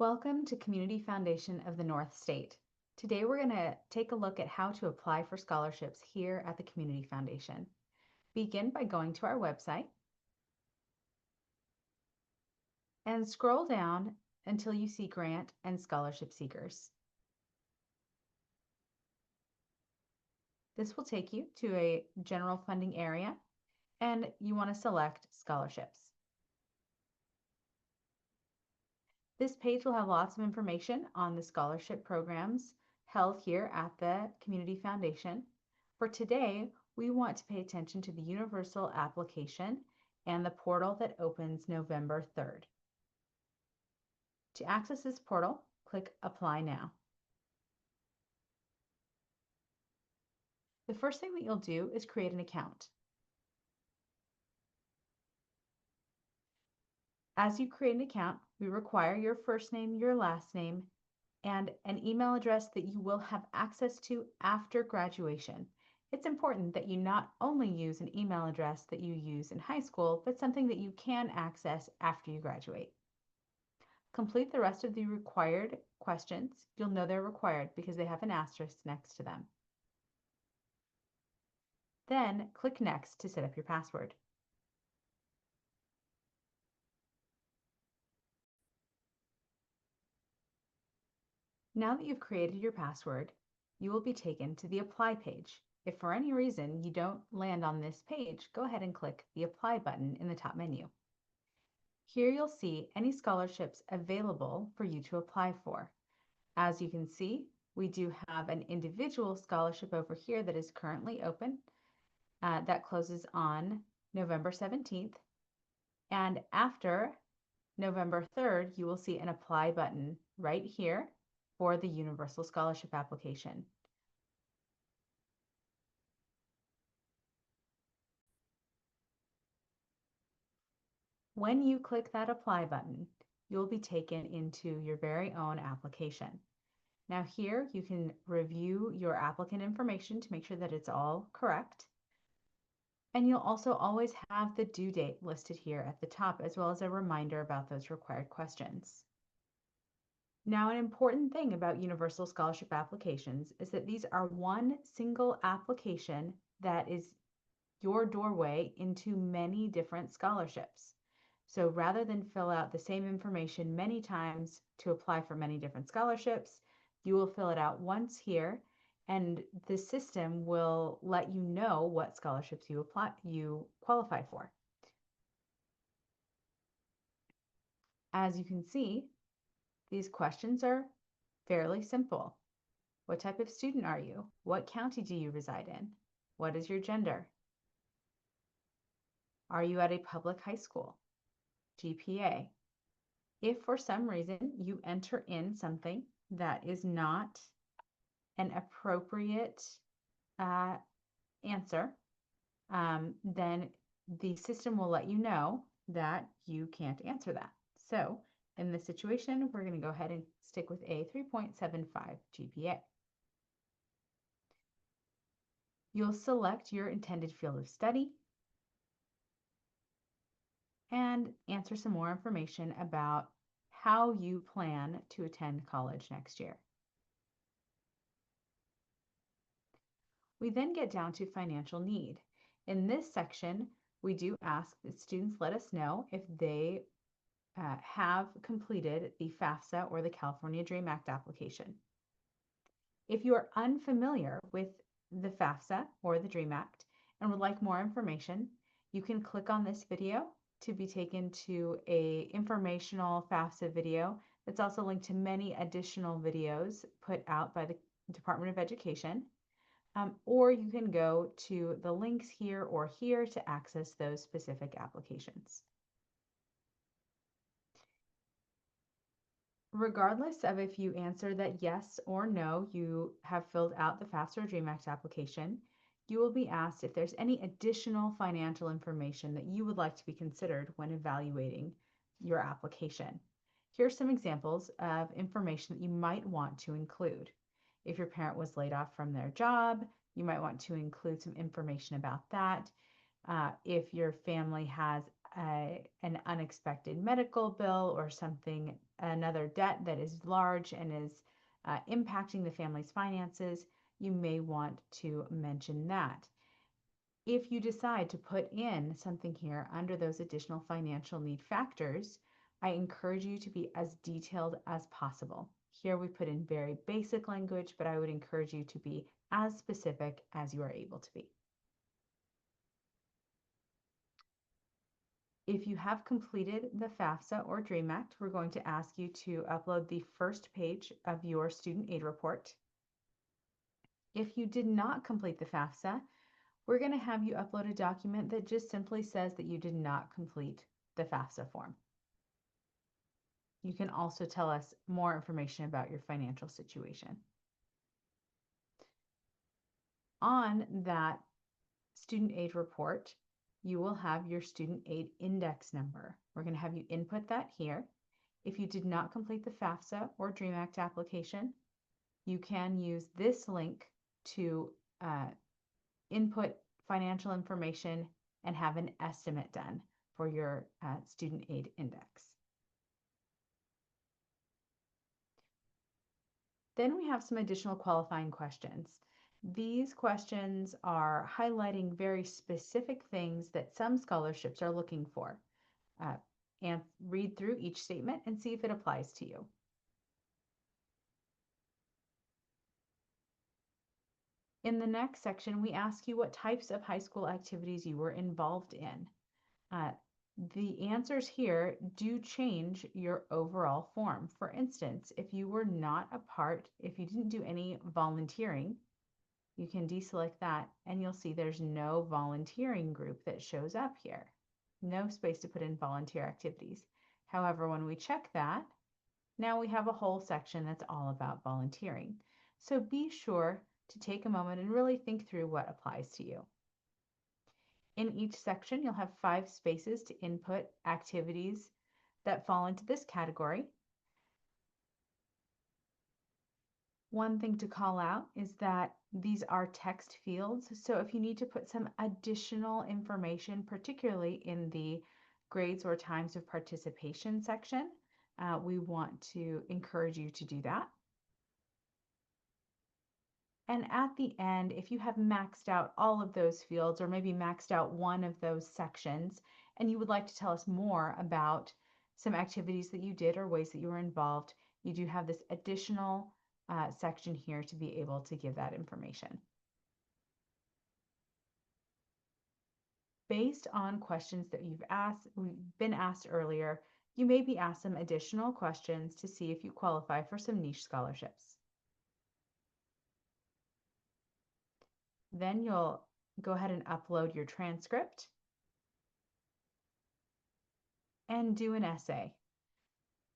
Welcome to Community Foundation of the North State. Today we're going to take a look at how to apply for scholarships here at the Community Foundation. Begin by going to our website and scroll down until you see Grant and Scholarship Seekers. This will take you to a general funding area and you want to select scholarships. This page will have lots of information on the scholarship programs held here at the Community Foundation. For today, we want to pay attention to the universal application and the portal that opens November 3rd. To access this portal, click Apply Now. The first thing that you'll do is create an account. As you create an account, we require your first name, your last name, and an email address that you will have access to after graduation. It's important that you not only use an email address that you use in high school, but something that you can access after you graduate. Complete the rest of the required questions. You'll know they're required because they have an asterisk next to them. Then click Next to set up your password. Now that you've created your password, you will be taken to the Apply page. If for any reason you don't land on this page, go ahead and click the Apply button in the top menu. Here you'll see any scholarships available for you to apply for. As you can see, we do have an individual scholarship over here that is currently open. That closes on November 17th. And after November 3rd, you will see an Apply button right here for the Universal Scholarship application. When you click that Apply button, you'll be taken into your very own application. Now here you can review your applicant information to make sure that it's all correct. And you'll also always have the due date listed here at the top, as well as a reminder about those required questions. Now, an important thing about Universal Scholarship applications is that these are one single application that is your doorway into many different scholarships. So rather than fill out the same information many times to apply for many different scholarships, you will fill it out once here, and the system will let you know what scholarships you qualify for. As you can see, these questions are fairly simple. What type of student are you? What county do you reside in? What is your gender? Are you at a public high school? GPA. If for some reason you enter in something that is not an appropriate answer, then the system will let you know that you can't answer that. So in this situation, we're going to go ahead and stick with a 3.75 GPA. You'll select your intended field of study and answer some more information about how you plan to attend college next year. We then get down to financial need. In this section, we do ask that students let us know if they have completed the FAFSA or the California DREAM Act application. If you are unfamiliar with the FAFSA or the DREAM Act and would like more information, you can click on this video to be taken to a informational FAFSA video that's also linked to many additional videos put out by the Department of Education. Or you can go to the links here or here to access those specific applications. Regardless of if you answer that yes or no, you have filled out the FAFSA or DREAM Act application, you will be asked if there's any additional financial information that you would like to be considered when evaluating your application. Here are some examples of information that you might want to include. If your parent was laid off from their job, you might want to include some information about that. If your family has an unexpected medical bill or something, another debt that is large and is impacting the family's finances, you may want to mention that. If you decide to put in something here under those additional financial need factors, I encourage you to be as detailed as possible. Here we put in very basic language, but I would encourage you to be as specific as you are able to be. If you have completed the FAFSA or DREAM Act, we're going to ask you to upload the first page of your student aid report. If you did not complete the FAFSA, we're going to have you upload a document that just simply says that you did not complete the FAFSA form. You can also tell us more information about your financial situation. On that student aid report, you will have your student aid index number. We're going to have you input that here. If you did not complete the FAFSA or DREAM Act application, you can use this link to input financial information and have an estimate done for your student aid index. Then we have some additional qualifying questions. These questions are highlighting very specific things that some scholarships are looking for. And read through each statement and see if it applies to you. In the next section, we ask you what types of high school activities you were involved in. The answers here do change your overall form. For instance, if you were not a part, if you didn't do any volunteering, you can deselect that and you'll see there's no volunteering group that shows up here. No space to put in volunteer activities. However, when we check that, now we have a whole section that's all about volunteering. So be sure to take a moment and really think through what applies to you. In each section, you'll have 5 spaces to input activities that fall into this category. One thing to call out is that these are text fields. So if you need to put some additional information, particularly in the grades or times of participation section, we want to encourage you to do that. And at the end, if you have maxed out all of those fields or maybe maxed out one of those sections and you would like to tell us more about some activities that you did or ways that you were involved, you do have this additional section here to be able to give that information. Based on questions that you've been asked earlier, you may be asked some additional questions to see if you qualify for some niche scholarships. Then you'll go ahead and upload your transcript and do an essay.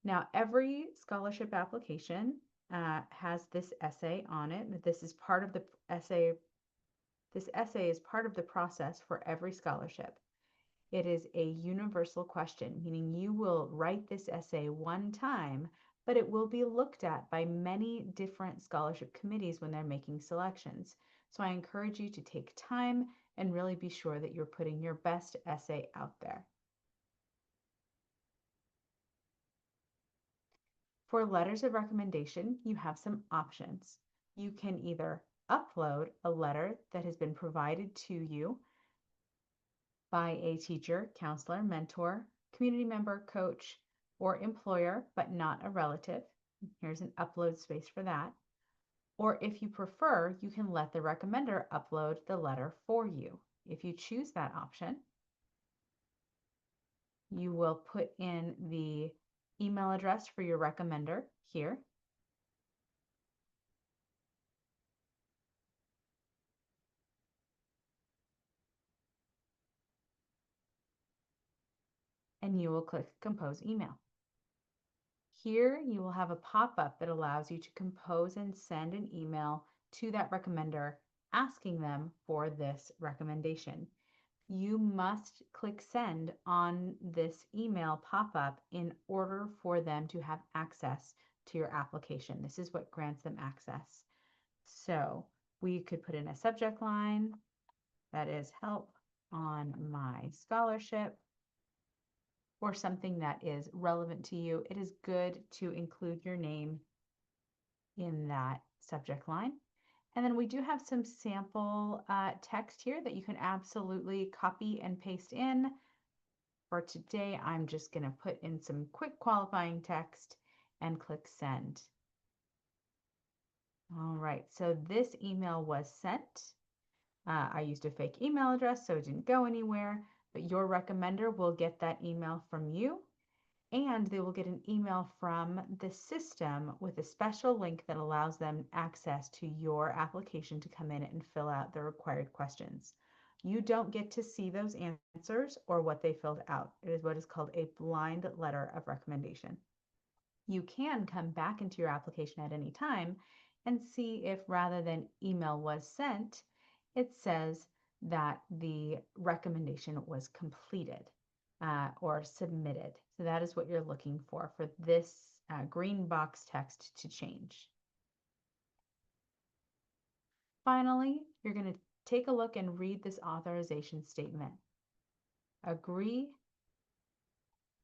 Now, every scholarship application has this essay on it. This is part of the essay. This essay is part of the process for every scholarship. It is a universal question, meaning you will write this essay one time, but it will be looked at by many different scholarship committees when they're making selections. So I encourage you to take time and really be sure that you're putting your best essay out there. For letters of recommendation, you have some options. You can either upload a letter that has been provided to you by a teacher, counselor, mentor, community member, coach, or employer, but not a relative. Here's an upload space for that. Or if you prefer, you can let the recommender upload the letter for you. If you choose that option, you will put in the email address for your recommender here. And you will click Compose Email. Here you will have a pop-up that allows you to compose and send an email to that recommender asking them for this recommendation. You must click send on this email pop-up in order for them to have access to your application. This is what grants them access. So we could put in a subject line that is help on my scholarship. or something that is relevant to you, it is good to include your name in that subject line. And then we do have some sample text here that you can absolutely copy and paste in. For today, I'm just going to put in some quick qualifying text and click send. All right, so this email was sent. I used a fake email address, so it didn't go anywhere, but your recommender will get that email from you, and they will get an email from the system with a special link that allows them access to your application to come in and fill out the required questions. You don't get to see those answers or what they filled out. It is what is called a blind letter of recommendation. You can come back into your application at any time and see if rather than email was sent, it says that the recommendation was completed or submitted. So that is what you're looking for this green box text to change. Finally, you're going to take a look and read this authorization statement. Agree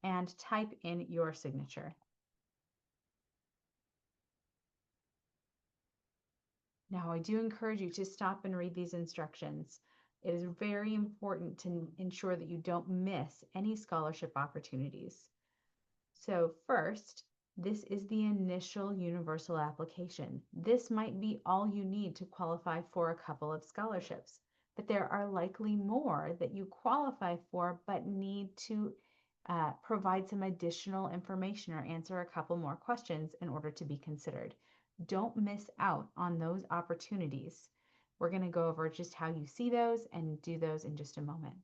and type in your signature. Now, I do encourage you to stop and read these instructions. It is very important to ensure that you don't miss any scholarship opportunities. So first, this is the initial universal application. This might be all you need to qualify for a couple of scholarships, but there are likely more that you qualify for but need to provide some additional information or answer a couple more questions in order to be considered. Don't miss out on those opportunities. We're going to go over just how you see those and do those in just a moment.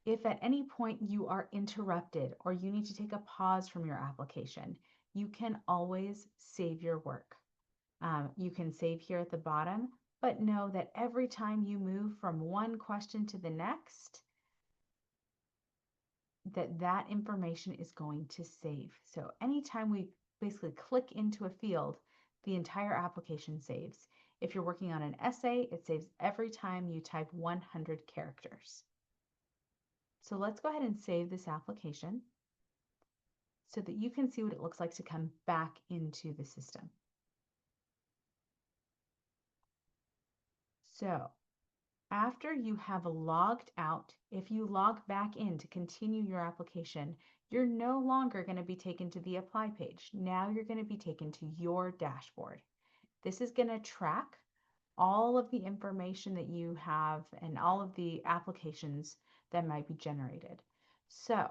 If at any point you are interrupted or you need to take a pause from your application, you can always save your work. You can save here at the bottom, but know that every time you move from one question to the next, that information is going to save. So anytime we basically click into a field, the entire application saves. If you're working on an essay, it saves every time you type 100 characters. So let's go ahead and save this application so that you can see what it looks like to come back into the system. So after you have logged out, if you log back in to continue your application, you're no longer going to be taken to the apply page. Now you're going to be taken to your dashboard. This is going to track all of the information that you have and all of the applications that might be generated. So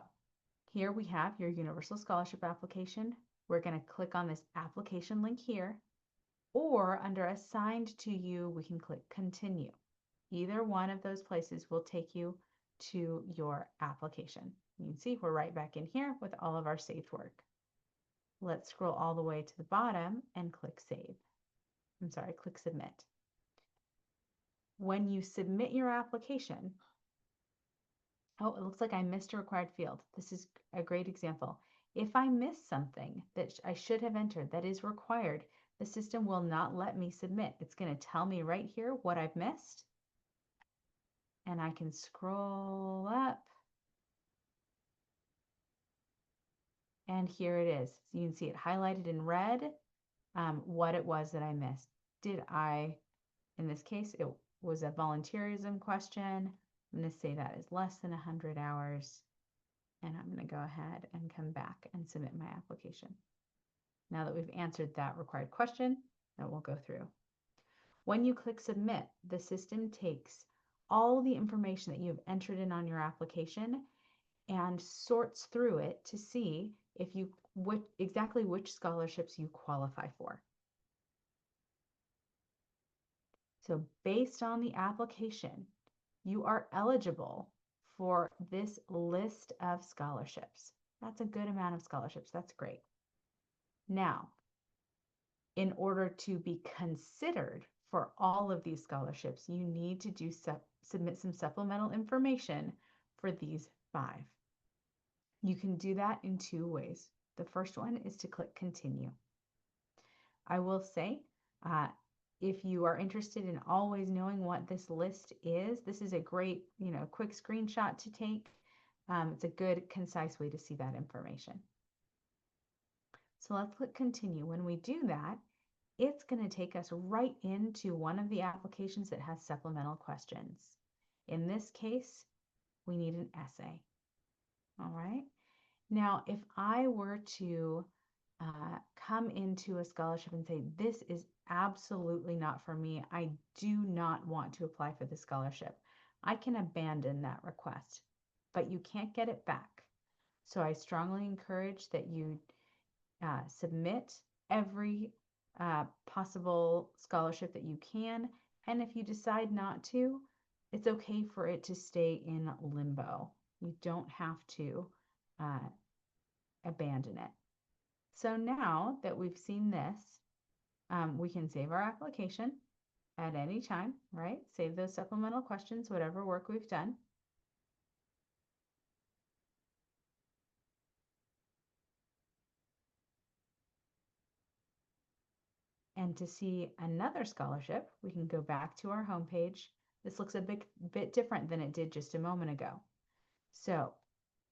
here we have your Universal Scholarship application. We're going to click on this application link here, or under Assigned to You, we can click Continue. Either one of those places will take you to your application. You can see we're right back in here with all of our saved work. Let's scroll all the way to the bottom and click Save. Click Submit. When you submit your application, oh, it looks like I missed a required field. This is a great example. If I miss something that I should have entered that is required, the system will not let me submit. It's going to tell me right here what I've missed. And I can scroll up. And here it is. So you can see it highlighted in red, what it was that I missed. In this case, it was a volunteerism question. I'm going to say that is less than 100 hours. And I'm going to go ahead and come back and submit my application. Now that we've answered that required question, that will go through. When you click Submit, the system takes all the information that you've entered in on your application and sorts through it to see if exactly which scholarships you qualify for. So based on the application, you are eligible for this list of scholarships. That's a good amount of scholarships. That's great. Now, in order to be considered for all of these scholarships, you need to submit some supplemental information for these 5. You can do that in 2 ways. The first one is to click Continue. I will say, if you are interested in always knowing what this list is, this is a great, quick screenshot to take. It's a good, concise way to see that information. So let's click continue. When we do that, it's going to take us right into one of the applications that has supplemental questions. In this case, we need an essay. All right. Now, if I were to come into a scholarship and say, this is absolutely not for me, I do not want to apply for the scholarship, I can abandon that request, but you can't get it back. So I strongly encourage that you submit every possible scholarship that you can. And if you decide not to, it's okay for it to stay in limbo. You don't have to abandon it. So now that we've seen this, we can save our application at any time, right? Save those supplemental questions, whatever work we've done. And to see another scholarship, we can go back to our homepage. This looks a bit different than it did just a moment ago. So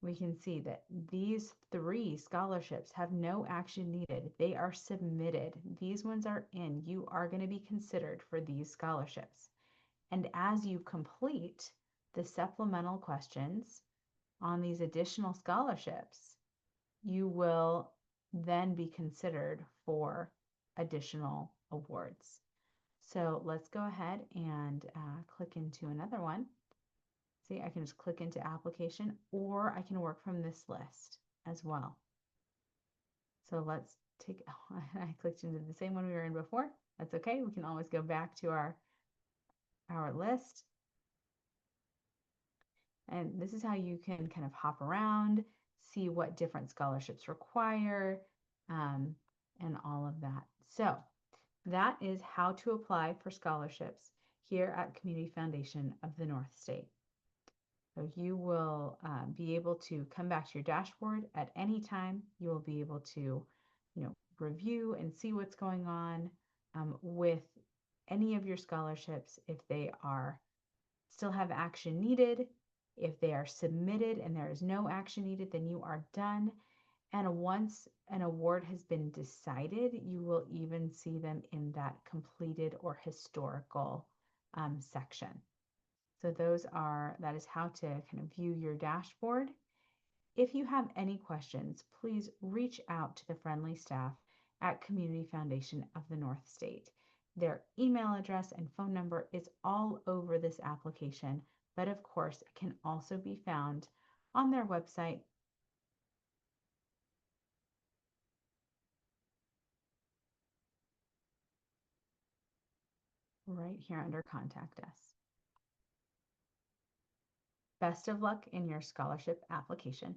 we can see that these 3 scholarships have no action needed. They are submitted. These ones are in. You are going to be considered for these scholarships. And as you complete the supplemental questions on these additional scholarships, you will then be considered for additional awards. So let's go ahead and click into another one. See, I can just click into application, or I can work from this list as well. So let's take, I clicked into the same one we were in before. That's okay. We can always go back to our list. And this is how you can kind of hop around, see what different scholarships require, and all of that. So that is how to apply for scholarships here at Community Foundation of the North State. So you will be able to come back to your dashboard at any time. You will be able to, review and see what's going on with any of your scholarships. If they are still have action needed, if they are submitted and there is no action needed, then you are done. And once an award has been decided, you will even see them in that completed or historical section. So that is how to kind of view your dashboard. If you have any questions, please reach out to the friendly staff at Community Foundation of the North State. Their email address and phone number is all over this application, but of course, it can also be found on their website. Right here under Contact Us. Best of luck in your scholarship application.